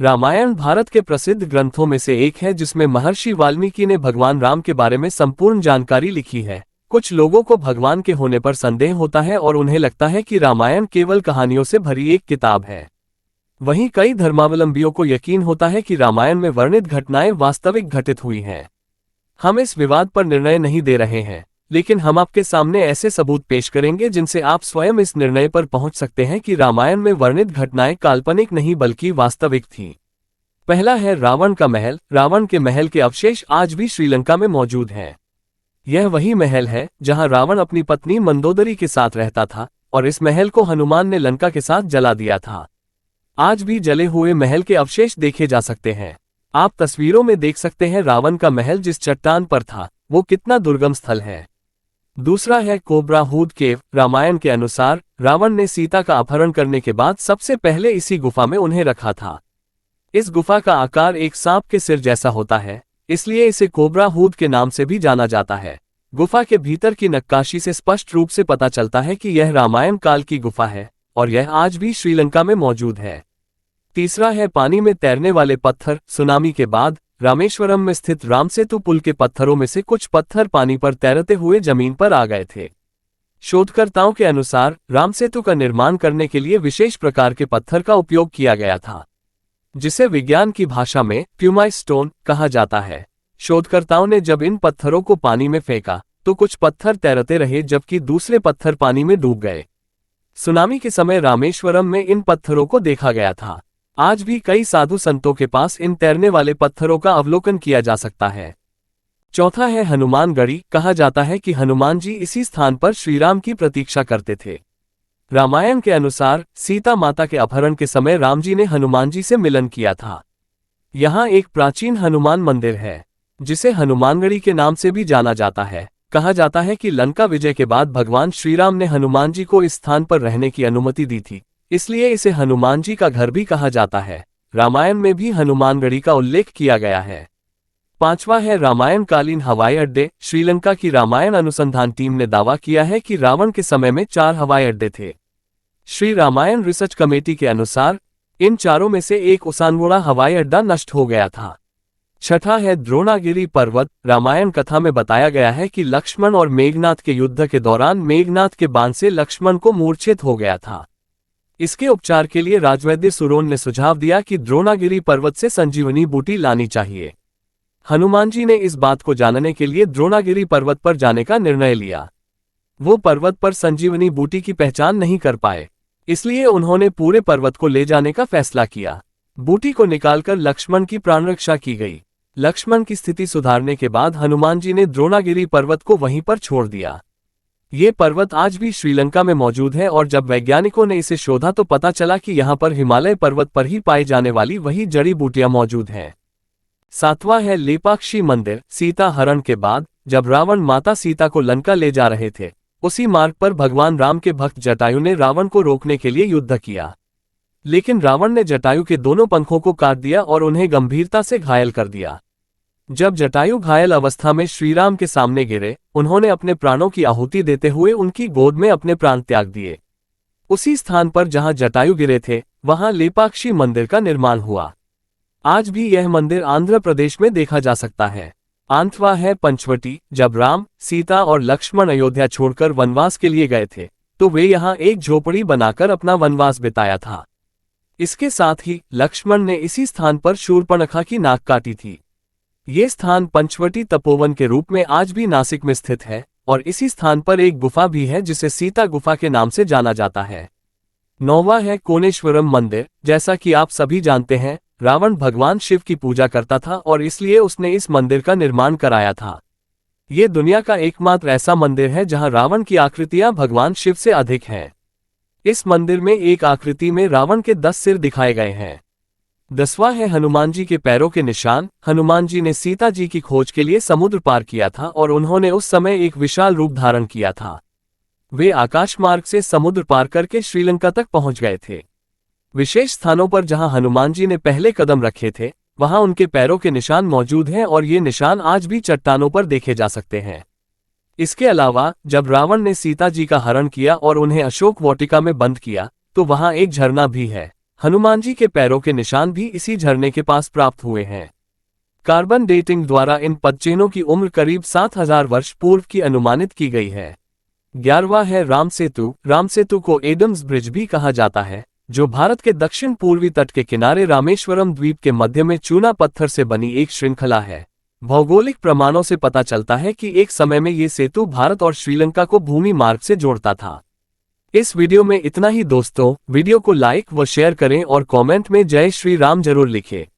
रामायण भारत के प्रसिद्ध ग्रंथों में से एक है जिसमें महर्षि वाल्मीकि ने भगवान राम के बारे में संपूर्ण जानकारी लिखी है। कुछ लोगों को भगवान के होने पर संदेह होता है और उन्हें लगता है कि रामायण केवल कहानियों से भरी एक किताब है। वहीं कई धर्मावलंबियों को यकीन होता है कि रामायण में वर्णित घटनाएं वास्तविक घटित हुई हैं। हम इस विवाद पर निर्णय नहीं दे रहे हैं, लेकिन हम आपके सामने ऐसे सबूत पेश करेंगे जिनसे आप स्वयं इस निर्णय पर पहुंच सकते हैं कि रामायण में वर्णित घटनाएं काल्पनिक नहीं बल्कि वास्तविक थीं। पहला है रावण का महल। रावण के महल के अवशेष आज भी श्रीलंका में मौजूद हैं। यह वही महल है जहां रावण अपनी पत्नी मंदोदरी के साथ रहता था और इस महल को हनुमान ने लंका के साथ जला दिया था। आज भी जले हुए महल के अवशेष देखे जा सकते हैं। आप तस्वीरों में देख सकते हैं रावण का महल जिस चट्टान पर था वो कितना दुर्गम स्थल है। दूसरा है कोबरा हूद केव। रामायण के अनुसार रावण ने सीता का अपहरण करने के बाद सबसे पहले इसी गुफा में उन्हें रखा था। इस गुफा का आकार एक सांप के सिर जैसा होता है, इसलिए इसे कोबरा हूद के नाम से भी जाना जाता है। गुफा के भीतर की नक्काशी से स्पष्ट रूप से पता चलता है कि यह रामायण काल की गुफा है और यह आज भी श्रीलंका में मौजूद है। तीसरा है पानी में तैरने वाले पत्थर। सुनामी के बाद रामेश्वरम में स्थित रामसेतु पुल के पत्थरों में से कुछ पत्थर पानी पर तैरते हुए जमीन पर आ गए थे। शोधकर्ताओं के अनुसार रामसेतु का निर्माण करने के लिए विशेष प्रकार के पत्थर का उपयोग किया गया था, जिसे विज्ञान की भाषा में प्यूमाई स्टोन कहा जाता है। शोधकर्ताओं ने जब इन पत्थरों को पानी में फेंका तो कुछ पत्थर तैरते रहे जबकि दूसरे पत्थर पानी में डूब गए। सुनामी के समय रामेश्वरम में इन पत्थरों को देखा गया था। आज भी कई साधु संतों के पास इन तैरने वाले पत्थरों का अवलोकन किया जा सकता है। चौथा है हनुमानगढ़ी। कहा जाता है कि हनुमान जी इसी स्थान पर श्रीराम की प्रतीक्षा करते थे। रामायण के अनुसार सीता माता के अपहरण के समय राम जी ने हनुमान जी से मिलन किया था। यहाँ एक प्राचीन हनुमान मंदिर है जिसे हनुमानगढ़ी के नाम से भी जाना जाता है। कहा जाता है कि लंका विजय के बाद भगवान श्रीराम ने हनुमान जी को इस स्थान पर रहने की अनुमति दी थी, इसलिए इसे हनुमान जी का घर भी कहा जाता है। रामायण में भी हनुमानगढ़ी का उल्लेख किया गया है। पांचवा है रामायण कालीन हवाई अड्डे। श्रीलंका की रामायण अनुसंधान टीम ने दावा किया है कि रावण के समय में 4 हवाई अड्डे थे। श्री रामायण रिसर्च कमेटी के अनुसार इन चारों में से एक उसानगुड़ा हवाई अड्डा नष्ट हो गया था। छठा है द्रोणागिरी पर्वत। रामायण कथा में बताया गया है कि लक्ष्मण और मेघनाथ के युद्ध के दौरान मेघनाथ के बाण से लक्ष्मण को मूर्छित हो गया था। इसके उपचार के लिए राजवैद्य सुरोन ने सुझाव दिया कि द्रोणागिरी पर्वत से संजीवनी बूटी लानी चाहिए। हनुमान जी ने इस बात को जानने के लिए द्रोणागिरी पर्वत पर जाने का निर्णय लिया। वो पर्वत पर संजीवनी बूटी की पहचान नहीं कर पाए, इसलिए उन्होंने पूरे पर्वत को ले जाने का फैसला किया। बूटी को निकालकर लक्ष्मण की प्राण रक्षा की गई। लक्ष्मण की स्थिति सुधारने के बाद हनुमान जी ने द्रोणागिरी पर्वत को वहीं पर छोड़ दिया। ये पर्वत आज भी श्रीलंका में मौजूद है और जब वैज्ञानिकों ने इसे शोधा तो पता चला कि यहाँ पर हिमालय पर्वत पर ही पाई जाने वाली वही जड़ी बूटियां मौजूद हैं। सातवां है लेपाक्षी मंदिर। सीता हरण के बाद जब रावण माता सीता को लंका ले जा रहे थे, उसी मार्ग पर भगवान राम के भक्त जटायु ने रावण को रोकने के लिए युद्ध किया, लेकिन रावण ने जटायु के दोनों पंखों को काट दिया और उन्हें गंभीरता से घायल कर दिया। जब जटायु घायल अवस्था में श्रीराम के सामने गिरे, उन्होंने अपने प्राणों की आहुति देते हुए उनकी गोद में अपने प्राण त्याग दिए। उसी स्थान पर जहां जटायु गिरे थे वहां लेपाक्षी मंदिर का निर्माण हुआ। आज भी यह मंदिर आंध्र प्रदेश में देखा जा सकता है। आंतवा है पंचवटी। जब राम, सीता और लक्ष्मण अयोध्या छोड़कर वनवास के लिए गए थे तो वे यहाँ एक झोपड़ी बनाकर अपना वनवास बिताया था। इसके साथ ही लक्ष्मण ने इसी स्थान पर शूर्पणखा की नाक काटी थी। ये स्थान पंचवटी तपोवन के रूप में आज भी नासिक में स्थित है और इसी स्थान पर एक गुफा भी है जिसे सीता गुफा के नाम से जाना जाता है। 9वां है कोनेश्वरम मंदिर। जैसा कि आप सभी जानते हैं, रावण भगवान शिव की पूजा करता था और इसलिए उसने इस मंदिर का निर्माण कराया था। ये दुनिया का एकमात्र ऐसा मंदिर है जहां रावण की आकृतियां भगवान शिव से अधिक हैं। इस मंदिर में एक आकृति में रावण के 10 सिर दिखाए गए हैं। 10वां है हनुमान जी के पैरों के निशान। हनुमान जी ने सीता जी की खोज के लिए समुद्र पार किया था और उन्होंने उस समय एक विशाल रूप धारण किया था। वे आकाश मार्ग से समुद्र पार करके श्रीलंका तक पहुंच गए थे। विशेष स्थानों पर जहां हनुमान जी ने पहले कदम रखे थे वहां उनके पैरों के निशान मौजूद हैं और ये निशान आज भी चट्टानों पर देखे जा सकते हैं। इसके अलावा जब रावण ने सीता जी का हरण किया और उन्हें अशोक वाटिका में बंद किया तो वहां एक झरना भी है। हनुमान जी के पैरों के निशान भी इसी झरने के पास प्राप्त हुए हैं। कार्बन डेटिंग द्वारा इन पदचिन्हों की उम्र करीब 7000 वर्ष पूर्व की अनुमानित की गई है। 11वां है राम सेतु। राम सेतु को एडम्स ब्रिज भी कहा जाता है, जो भारत के दक्षिण पूर्वी तट के किनारे रामेश्वरम द्वीप के मध्य में चूना पत्थर से बनी एक श्रृंखला है। भौगोलिक प्रमाणों से पता चलता है कि एक समय में ये सेतु भारत और श्रीलंका को भूमि मार्ग से जोड़ता था। इस वीडियो में इतना ही दोस्तों, वीडियो को लाइक व शेयर करें और कमेंट में जय श्री राम जरूर लिखें।